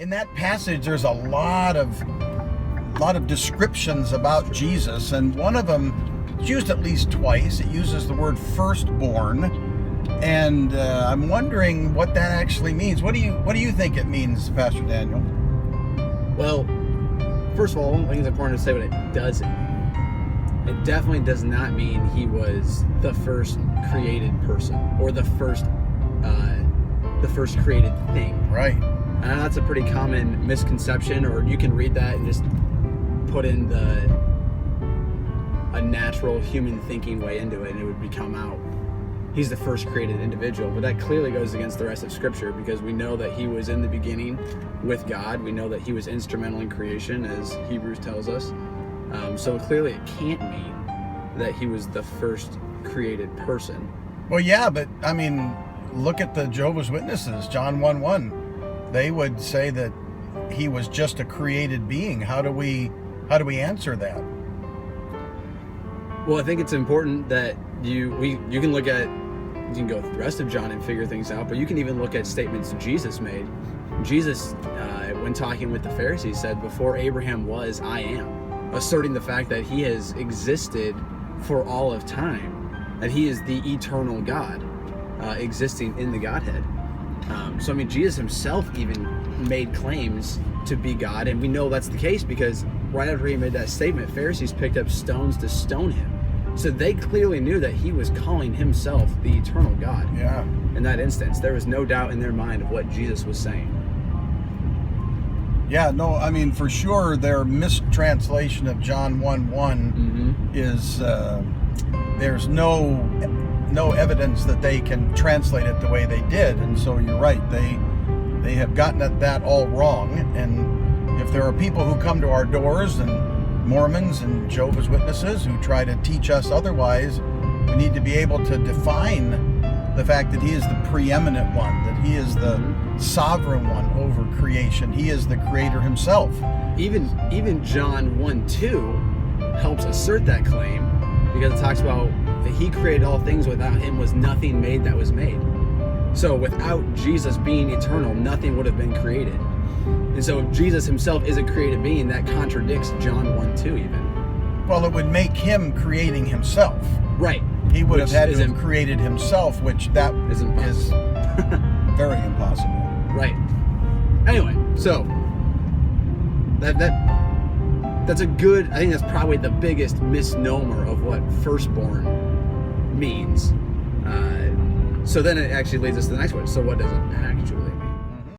in that passage, there's a lot of descriptions about Jesus, and one of them is used at least twice. It uses the word firstborn, and I'm wondering what that actually means. What do you think it means, Pastor Daniel? Well, first of all, I think it's important to say what it doesn't mean. It definitely does not mean he was the first created person or the first created thing. Right. And that's a pretty common misconception, or you can read that and just put in a natural human thinking way into it, and it would become out. He's the first created individual, but that clearly goes against the rest of Scripture, because we know that he was in the beginning with God. We know that he was instrumental in creation, as Hebrews tells us. So clearly it can't mean that he was the first created person. Well, yeah, but I mean, look at the Jehovah's Witnesses, John 1:1. They would say that he was just a created being. How do we answer that? Well, I think it's important that you can look at, you can go through the rest of John and figure things out, but you can even look at statements Jesus made. Jesus, when talking with the Pharisees, said, "Before Abraham was, I am," asserting the fact that he has existed for all of time, that he is the eternal God, existing in the Godhead. So I mean, Jesus himself even made claims to be God, and we know that's the case because right after he made that statement, Pharisees picked up stones to stone him. So they clearly knew that he was calling himself the eternal God. Yeah. In that instance, there was no doubt in their mind of what Jesus was saying. Yeah, no, I mean, for sure, their mistranslation of John 1:1 is there's no evidence that they can translate it the way they did, and so you're right, they have gotten at that all wrong. And if there are people who come to our doors, and Mormons and Jehovah's Witnesses who try to teach us otherwise, we need to be able to define the fact that he is the preeminent one, that he is the sovereign one over creation. He is the creator himself. Even John 1:2 helps assert that claim, because it talks about that he created all things, without him was nothing made that was made. So without Jesus being eternal, nothing would have been created. And so if Jesus himself is a created being, that contradicts John 1:2 even. Well, it would make him creating himself. Right. He would have had to have created himself, which that is very impossible. Right. Anyway, so that's a good, I think that's probably the biggest misnomer of what firstborn means. So then it actually leads us to the next one. So what does it actually